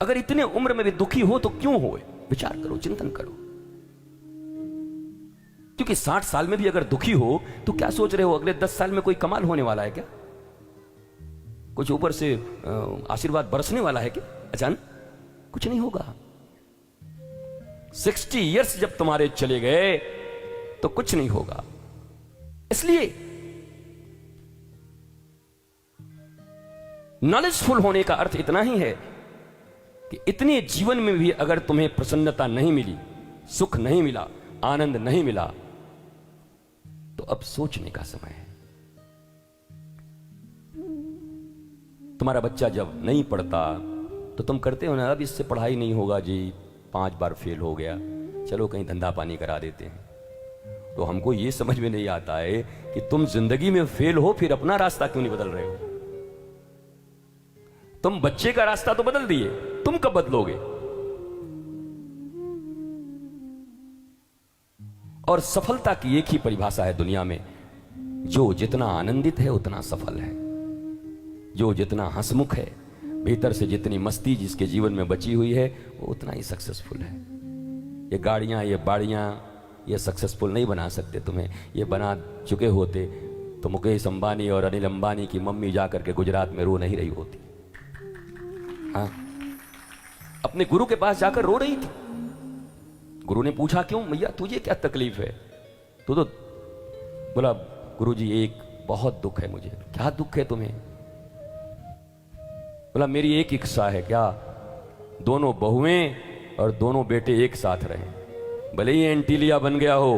अगर इतने उम्र में भी दुखी हो तो क्यों हो? विचार करो, चिंतन करो। क्योंकि 60 साल में भी अगर दुखी हो तो क्या सोच रहे हो अगले 10 साल में कोई कमाल होने वाला है क्या? कुछ ऊपर से आशीर्वाद बरसने वाला है क्या अचानक? कुछ नहीं होगा। 60 इयर्स जब तुम्हारे चले गए तो कुछ नहीं होगा। इसलिए नॉलेजफुल होने का अर्थ इतना ही है कि इतने जीवन में भी अगर तुम्हें प्रसन्नता नहीं मिली, सुख नहीं मिला, आनंद नहीं मिला, तो अब सोचने का समय है। तुम्हारा बच्चा जब नहीं पढ़ता तो तुम करते हो ना, अब इससे पढ़ाई नहीं होगा जी, 5 बार फेल हो गया, चलो कहीं धंधा पानी करा देते हैं। तो हमको यह समझ में नहीं आता है कि तुम जिंदगी में फेल हो फिर अपना रास्ता क्यों नहीं बदल रहे हो? तुम बच्चे का रास्ता तो बदल दिए, तुम कब बदलोगे? और सफलता की एक ही परिभाषा है दुनिया में, जो जितना आनंदित है उतना सफल है, जो जितना हंसमुख है, भीतर से जितनी मस्ती जिसके जीवन में बची हुई है, वो उतना ही सक्सेसफुल है। ये गाड़ियां, ये बाड़ियां, ये सक्सेसफुल नहीं बना सकते तुम्हें। ये बना चुके होते तो मुकेश अंबानी और अनिल अंबानी की मम्मी जाकर के गुजरात में रो नहीं रही होती। हाँ, अपने गुरु के पास जाकर रो रही थी। गुरु ने पूछा, क्यों भैया, तुझे क्या तकलीफ है? तो बोला, गुरुजी एक बहुत दुख है मुझे। क्या दुख है तुम्हें? बोला, मेरी एक इच्छा है, क्या? दोनों बहुएं और दोनों बेटे एक साथ रहें। भले ही एंटीलिया बन गया हो,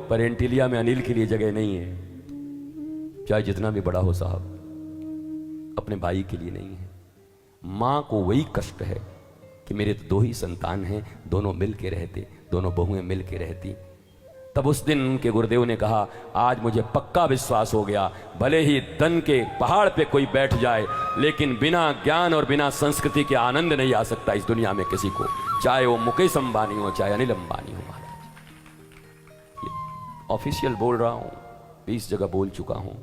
पर एंटीलिया में अनिल के लिए जगह नहीं है। चाहे जितना भी बड़ा हो साहब, अपने भाई के लिए नहीं है। मां को वही कष्ट है कि मेरे तो 2 ही संतान हैं, दोनों मिल के रहते, दोनों बहुएं मिल के रहती। तब उस दिन उनके गुरुदेव ने कहा, आज मुझे पक्का विश्वास हो गया, भले ही धन के पहाड़ पे कोई बैठ जाए, लेकिन बिना ज्ञान और बिना संस्कृति के आनंद नहीं आ सकता इस दुनिया में किसी को, चाहे वो मुकेश अंबानी हो, चाहे अनिल अंबानी हो। ऑफिशियल बोल रहा हूं, 20 जगह बोल चुका हूं,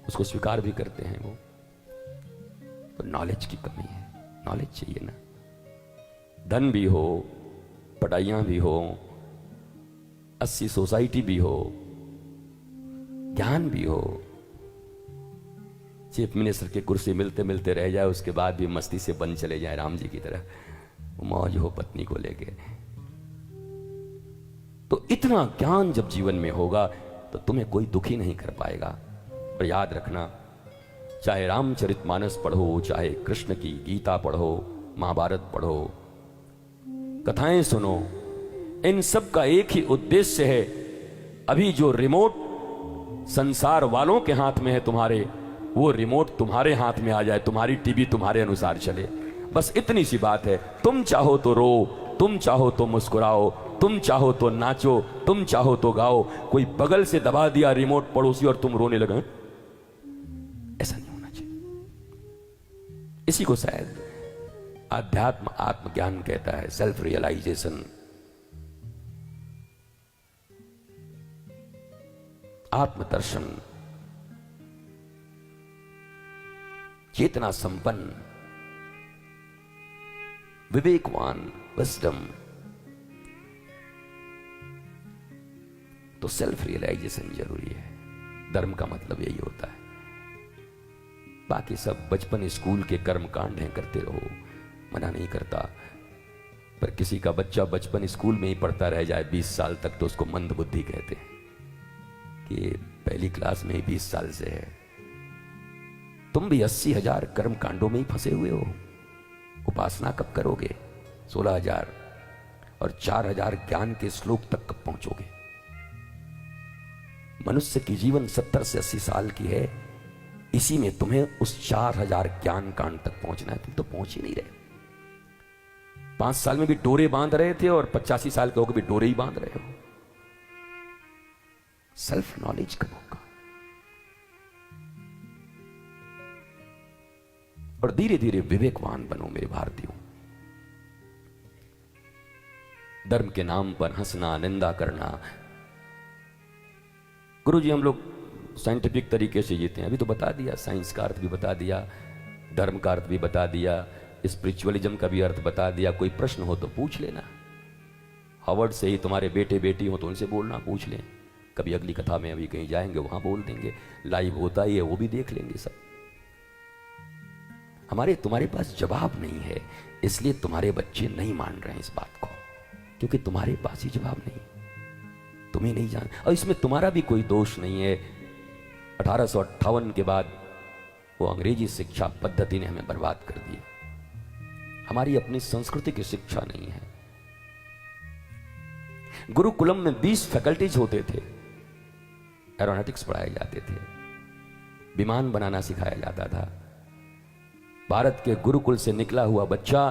उसको स्वीकार भी करते हैं वो। तो नॉलेज की कमी है, नॉलेज चाहिए ना। धन भी हो, पढ़ाइयां भी हो, 80 सोसाइटी भी हो, ज्ञान भी हो, चीफ मिनिस्टर की कुर्सी मिलते मिलते रह जाए, उसके बाद भी मस्ती से बन चले जाए राम जी की तरह, मौज हो पत्नी को लेके। तो इतना ज्ञान जब जीवन में होगा तो तुम्हें कोई दुखी नहीं कर पाएगा। और याद रखना, चाहे रामचरितमानस पढ़ो, चाहे कृष्ण की गीता पढ़ो, महाभारत पढ़ो, कथाएं सुनो, इन सब का एक ही उद्देश्य है, अभी जो रिमोट संसार वालों के हाथ में है तुम्हारे, वो रिमोट तुम्हारे हाथ में आ जाए, तुम्हारी टीवी तुम्हारे अनुसार चले। बस इतनी सी बात है। तुम चाहो तो रो, तुम चाहो तो मुस्कुराओ, तुम चाहो तो नाचो, तुम चाहो तो गाओ। कोई बगल से दबा दिया रिमोट पड़ोसी और तुम रोने लगे, ऐसा नहीं होना चाहिए। इसी को शायद आध्यात्म आत्मज्ञान कहता है, सेल्फ रियलाइजेशन, आत्मदर्शन, चेतना संपन्न, विवेकवान, विजडम। तो सेल्फ रियलाइजेशन जरूरी है। धर्म का मतलब यही होता है। बाकी सब बचपन स्कूल के कर्म कांड हैं, करते रहो, मना नहीं करता। पर किसी का बच्चा बचपन स्कूल में ही पढ़ता रह जाए 20 साल तक, तो उसको मंद बुद्धि कहते हैं कि पहली क्लास में ही 20 साल से है। तुम भी 80,000 कर्म कांडों में ही फंसे हुए हो। उपासना कब करोगे? 16,000 और 4,000 ज्ञान के श्लोक तक कब पहुंचोगे? मनुष्य की जीवन 70 से 80 साल की है, इसी में तुम्हें उस 4,000 ज्ञान कांड तक पहुंचना है। तुम तो पहुंच ही नहीं रहे। 5 साल में भी डोरे बांध रहे थे और 85 साल के होकर भी डोरे ही बांध रहे हो। सेल्फ नॉलेज कब होगा? और धीरे धीरे विवेकवान बनो मेरे भारतीयों। धर्म के नाम पर हंसना, निंदा करना। गुरुजी हम लोग साइंटिफिक तरीके से जीते हैं, अभी तो बता दिया, साइंस का अर्थ भी बता दिया, धर्म का अर्थ भी बता दिया, स्पिरिचुअलिज्म का भी अर्थ बता दिया। कोई प्रश्न हो तो पूछ लेना। हार्वर्ड से ही तुम्हारे बेटे बेटी हो तो उनसे बोलना, पूछ लें। कभी अगली कथा में अभी कहीं जाएंगे वहां बोल देंगे, लाइव होता ही है, वो भी देख लेंगे सब। तुम्हारे पास जवाब नहीं है, इसलिए तुम्हारे बच्चे नहीं मान रहे हैं इस बात को, क्योंकि तुम्हारे पास ही जवाब नहीं, तुम्हें नहीं जान। और इसमें तुम्हारा भी कोई दोष नहीं है। 1858 के बाद वो अंग्रेजी शिक्षा पद्धति ने हमें बर्बाद कर दी। हमारी अपनी संस्कृति की शिक्षा नहीं है। गुरुकुलम में 20 फैकल्टीज होते थे। एरोनॉटिक्स पढ़ाए जाते थे, विमान बनाना सिखाया जाता था। भारत के गुरुकुल से निकला हुआ बच्चा,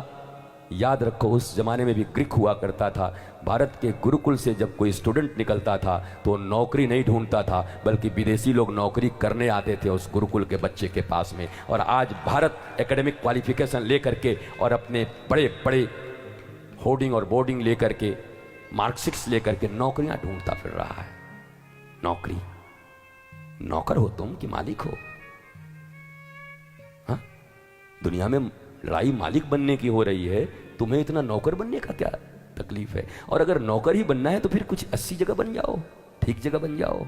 याद रखो उस जमाने में भी ग्रीक हुआ करता था। भारत के गुरुकुल से जब कोई स्टूडेंट निकलता था तो नौकरी नहीं ढूंढता था, बल्कि विदेशी लोग नौकरी करने आते थे उस गुरुकुल के बच्चे के पास में। और आज भारत एकेडमिक क्वालिफिकेशन लेकर के और अपने बड़े बड़े होर्डिंग और बोर्डिंग लेकर के, मार्कशीट्स लेकर के नौकरियां ढूंढता फिर रहा है। नौकरी, नौकर हो तुम कि मालिक हो? हाँ, दुनिया में लड़ाई मालिक बनने की हो रही है, तुम्हें इतना नौकर बनने का क्या तकलीफ है? और अगर नौकर ही बनना है तो फिर कुछ 80 जगह बन जाओ, ठीक जगह बन जाओ।